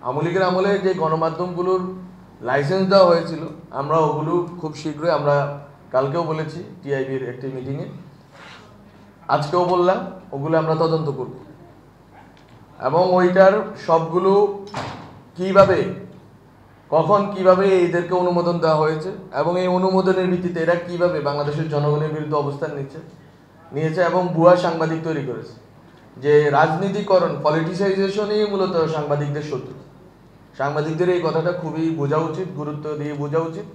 আওয়ামী লীগের আমলে যে গণমাধ্যমগুলোর লাইসেন্স দেওয়া হয়েছিল আমরা ওগুলো খুব শীঘ্রই, আমরা কালকেও বলেছি টিআইবির একটি মিটিংয়ে, আজকেও বললাম, ওগুলো আমরা তদন্ত করব এবং ওইটার সবগুলো কিভাবে, কখন, কিভাবে এদেরকে অনুমোদন দেওয়া হয়েছে এবং এই অনুমোদনের ভিত্তিতে এরা কিভাবে বাংলাদেশের জনগণের বিরুদ্ধে অবস্থান নিয়েছে এবং ভুয়া সাংবাদিক তৈরি করেছে। যে রাজনীতিকরণ, পলিটিসাইজেশনই মূলত সাংবাদিকদের শত্রু। সাংবাদিকদের এই কথাটা খুবই বোঝা উচিত, গুরুত্ব দিয়ে বোঝা উচিত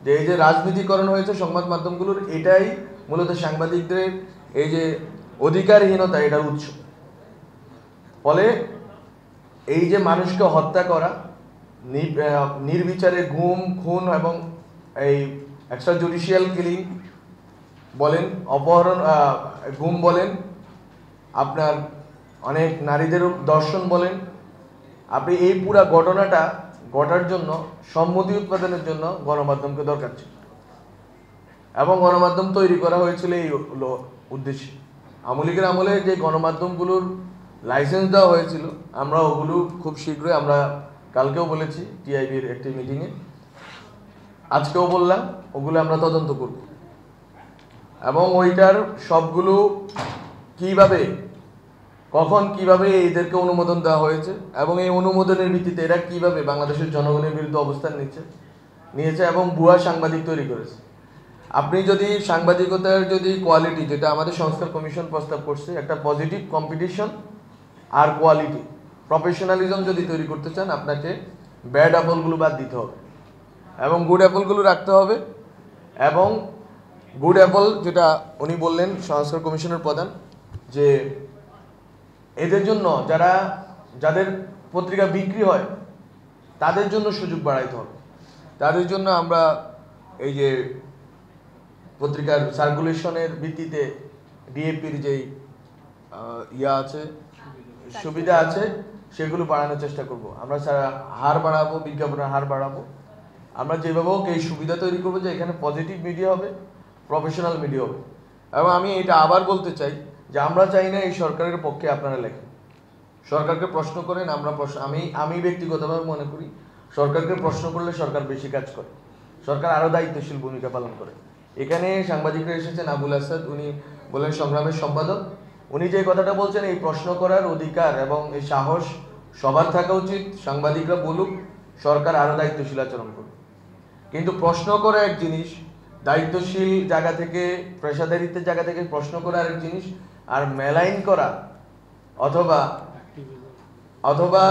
যে এই যে রাজনীতিকরণ হয়েছে সংবাদ মাধ্যমগুলোর, এটাই মূলত সাংবাদিকদের এই যে অধিকারহীনতা, এটার উৎস। ফলে এই যে মানুষকে হত্যা করা, নির্বিচারে গুম, খুন এবং এই এক্সট্রা জুডিশিয়াল কিলিং বলেন, অপহরণ, গুম বলেন, আপনার অনেক নারীদের দর্শন বলেন, আপনি এই পুরা ঘটনাটা ঘটার জন্য সম্মতি উৎপাদনের জন্য গণমাধ্যমকে দরকার ছিল এবং গণমাধ্যম তৈরি করা হয়েছিল এই উদ্দেশ্যে। আওয়ামী লীগের আমলে যে গণমাধ্যমগুলোর লাইসেন্স দেওয়া হয়েছিল আমরা ওগুলো খুব শীঘ্রই, আমরা কালকেও বলেছি টিআইবির একটি মিটিংয়ে, আজকেও বললাম, ওগুলো আমরা তদন্ত করব এবং ওইটার সবগুলো কিভাবে, কখন, কিভাবে এদেরকে অনুমোদন দেওয়া হয়েছে এবং এই অনুমোদনের ভিত্তিতে এরা কিভাবে বাংলাদেশের জনগণের বিরুদ্ধে অবস্থান নিয়েছে এবং ভুয়া সাংবাদিক তৈরি করেছে। আপনি যদি সাংবাদিকতার যদি কোয়ালিটি, যেটা আমাদের সংস্কার কমিশন প্রস্তাব করছে, একটা পজিটিভ কম্পিটিশন আর কোয়ালিটি, প্রফেশনালিজম যদি তৈরি করতে চান, আপনাকে ব্যাড অ্যাপলগুলো বাদ দিতে হবে এবং গুড অ্যাপলগুলো রাখতে হবে। এবং গুড অ্যাপল, যেটা উনি বললেন সংস্কার কমিশনের প্রধান, যে এদের জন্য যাদের পত্রিকা বিক্রি হয় তাদের জন্য সুযোগ বাড়াইতে হবে। তাদের জন্য আমরা এই যে পত্রিকার সার্কুলেশনের ভিত্তিতে ডিএপির যেই আছে, সুবিধা আছে, সেগুলো বাড়ানোর চেষ্টা করব। আমরা হার বাড়াবো, বিজ্ঞাপনের হার বাড়াবো। আমরা যেভাবে হোক এই সুবিধা তৈরি করবো যে এখানে পজিটিভ মিডিয়া হবে, প্রফেশনাল মিডিয়া হবে। এবং আমি এটা আবার বলতে চাই যে আমরা চাই না এই সরকারের পক্ষে আপনারা লেখেন, সরকারকে প্রশ্ন করেন। আমি ব্যক্তিগতভাবে মনে করি সরকারকে প্রশ্ন করলে সরকার বেশি কাজ করে, সরকার আরও দায়িত্বশীল ভূমিকা পালন করে। এখানে সাংবাদিকরা এসেছেন, আবুল আসাদ, উনি বলেন সংগ্রামের সম্পাদক, উনি যে কথাটা বলছেন, এই প্রশ্ন করার অধিকার এবং এই সাহস সবার থাকা উচিত। সাংবাদিকরা বলুক, সরকার আরও দায়িত্বশীল আচরণ করুক। কিন্তু প্রশ্ন করা এক জিনিস, দায়িত্বশীল জায়গা থেকে, পেশাদারিত্বের জায়গা থেকে প্রশ্ন করা আরেক জিনিস, আর মেলাইন করা অথবা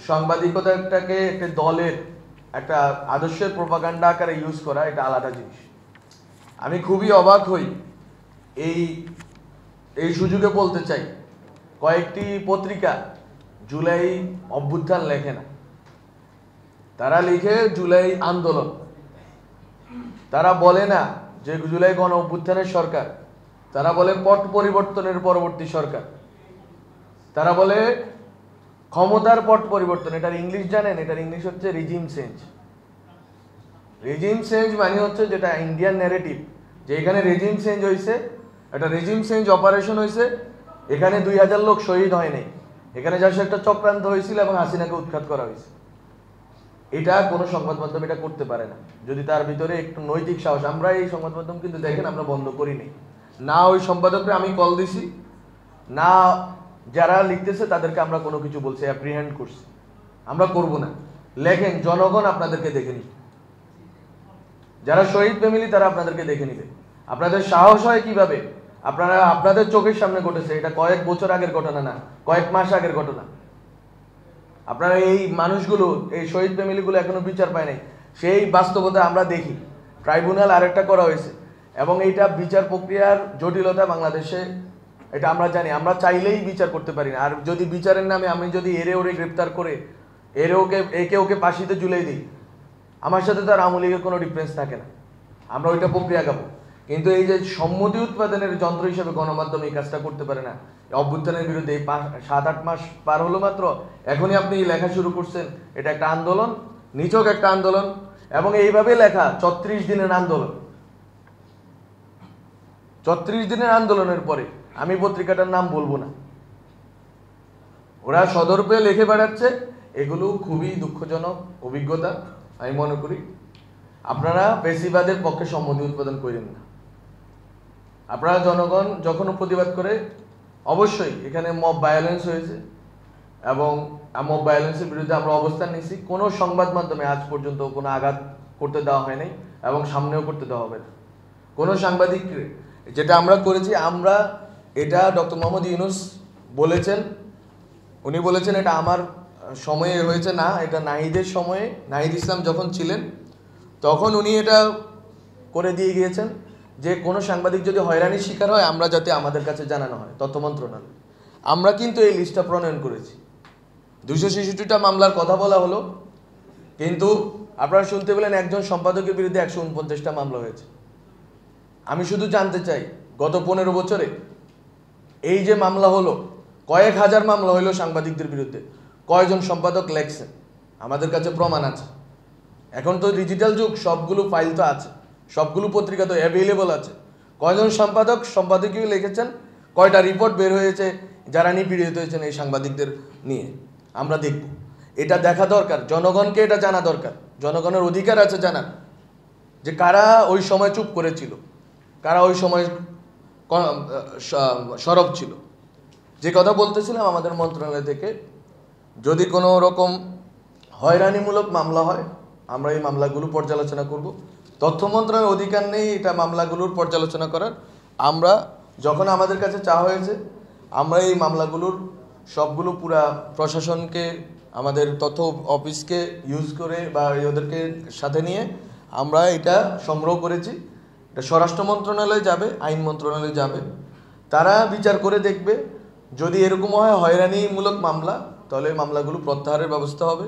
সাংবাদিকতাটাকে একটা দলের একটা আদর্শের প্রোপাগান্ডা আকারে ইউজ করা, এটা আলাদা জিনিস। আমি খুবই অবাক হই, এই সুযোগে বলতে চাই, কয়েকটি পত্রিকা জুলাই অভ্যুত্থান লেখে না, তারা লিখে জুলাই আন্দোলন। তারা বলে না যে জুলাই গণ অভ্যুত্থানের সরকার, তারা বলে পট পরিবর্তনের পরবর্তী সরকার, তারা বলে ক্ষমতার পট পরিবর্তন। এটার ইংলিশ জানেন? এটার ইংলিশ হচ্ছে রিজিম চেঞ্জ। রিজিম চেঞ্জ মানে হচ্ছে যেটা ইন্ডিয়ান ন্যারেটিভ, যে এখানে রেজিম চেঞ্জ হয়েছে, একটা রেজিম চেঞ্জ অপারেশন হয়েছে, এখানে 2000 লোক শহীদ হয় নাই, এখানে যা একটা চক্রান্ত হয়েছিল এবং হাসিনাকে উৎখাত করা হয়েছে। এটা কোনো সংবাদ মাধ্যম এটা করতে পারে না যদি তার ভিতরে একটু নৈতিক সাহস। আমরা এই সংবাদ মাধ্যম কিন্তু দেখেন আমরা বন্ধ করিনি, না ওই সম্পাদকরা আমি কল দিছি, না যারা লিখতেছে তাদেরকে আমরা কোনো কিছু বলছি, অ্যাপ্রিহেন্ড করছি, আমরা করব না। লেখেন, জনগণ আপনাদেরকে দেখে নিবে, যারা শহীদ ফ্যামিলি তারা আপনাদেরকে দেখে নিবে। আপনাদের সাহস হয় কিভাবে? আপনাদের চোখের সামনে ঘটেছে, এটা কয়েক বছর আগের ঘটনা না, কয়েক মাস আগের ঘটনা। আপনারা এই মানুষগুলো, এই শহীদ ফ্যামিলিগুলো এখনো বিচার পায় নাই, সেই বাস্তবতা আমরা দেখি। ট্রাইব্যুনাল আরেকটা করা হয়েছে এবং এইটা বিচার প্রক্রিয়ার জটিলতা বাংলাদেশে, এটা আমরা জানি। আমরা চাইলেই বিচার করতে পারি না। আর যদি বিচারের নামে আমি যদি ওরে গ্রেপ্তার করে একে ওকে ফাঁসিতে ঝুলিয়ে দিই, আমার সাথে তার আওয়ামী লীগের কোনো ডিফারেন্স থাকে না, আমরা ওইটা প্রক্রিয়া গাবো। কিন্তু এই যে সম্মতি উৎপাদনের যন্ত্র হিসেবে গণমাধ্যম এই কাজটা করতে পারে না। অভ্যুত্থানের বিরুদ্ধে এই 7-8 মাস পার হলো মাত্র, এখনই আপনি লেখা শুরু করছেন। এটা একটা আন্দোলন, নিছক একটা আন্দোলন, এবং এইভাবে লেখা 34 দিনের আন্দোলন। 34 দিনের আন্দোলনের পরে আমি পত্রিকাটার নাম বলবো না, ওরা সদর পেয়ে লিখে বেড়াচ্ছে এগুলো খুবই দুঃখজনক অভিজ্ঞতা আমি মনে করি। আপনারা ফ্যাসিবাদের পক্ষে সম্মতি উৎপাদন করেন না। আপনারা জনগণ যখন প্রতিবাদ করে, অবশ্যই এখানে মব ভায়োলেন্স হয়েছে এবং মব ভায়োলেন্সের বিরুদ্ধে আমরা অবস্থান নিয়েছি। কোনো সংবাদ মাধ্যমে আজ পর্যন্ত কোনো আঘাত করতে দেওয়া হয় নাই এবং সামনেও করতে দেওয়া হবে না। কোনো সাংবাদিক, যেটা আমরা করেছি, আমরা এটা ডক্টর মোহাম্মদ ইউনূস বলেছেন, উনি বলেছেন এটা আমার সময়ে হয়েছে না, এটা নাহিদের সময়ে, নাহিদ ইসলাম যখন ছিলেন তখন উনি এটা করে দিয়ে গিয়েছেন যে কোনো সাংবাদিক যদি হয়রানির শিকার হয় আমরা যাতে আমাদের কাছে জানানো হয় তথ্য মন্ত্রণালয়। আমরা কিন্তু এই লিস্টটা প্রণয়ন করেছি। 266টা মামলার কথা বলা হলো, কিন্তু আপনারা শুনতে পেলেন একজন সম্পাদকের বিরুদ্ধে 149টা মামলা হয়েছে। আমি শুধু জানতে চাই, গত 15 বছরে এই যে মামলা হলো, কয়েক হাজার মামলা হলো সাংবাদিকদের বিরুদ্ধে, কয়জন সম্পাদক লেখছেন? আমাদের কাছে প্রমাণ আছে। এখন তো ডিজিটাল যুগ, সবগুলো ফাইল তো আছে, সবগুলো পত্রিকা তো অ্যাভেলেবল আছে। কয়জন সম্পাদকীয় লিখেছেন, কয়টা রিপোর্ট বের হয়েছে যারা নিপীড়িত হয়েছেন এই সাংবাদিকদের নিয়ে, আমরা দেখব। এটা দেখা দরকার, জনগণকে এটা জানা দরকার। জনগণের অধিকার আছে জানার যে কারা ওই সময় চুপ করেছিল, কারা ওই সময় সরব ছিল। যে কথা বলতেছিলাম, আমাদের মন্ত্রণালয় থেকে যদি কোনো রকম হয়রানিমূলক মামলা হয় আমরা এই মামলাগুলো পর্যালোচনা করব। তথ্য মন্ত্রণালয়ের অধিকার নেই এটা মামলাগুলোর পর্যালোচনা করার। আমরা যখন আমাদের কাছে চাওয়া হয়েছে, আমরা এই মামলাগুলোর সবগুলো পুরা প্রশাসনকে, আমাদের তথ্য অফিসকে ইউজ করে বা ওদেরকে সাথে নিয়ে আমরা এটা সংগ্রহ করেছি। এটা স্বরাষ্ট্র মন্ত্রণালয়ে যাবে, আইন মন্ত্রণালয়ে যাবে, তারা বিচার করে দেখবে। যদি এরকম হয় হয়রানিমূলক মামলা, তাহলে মামলাগুলো প্রত্যাহারের ব্যবস্থা হবে।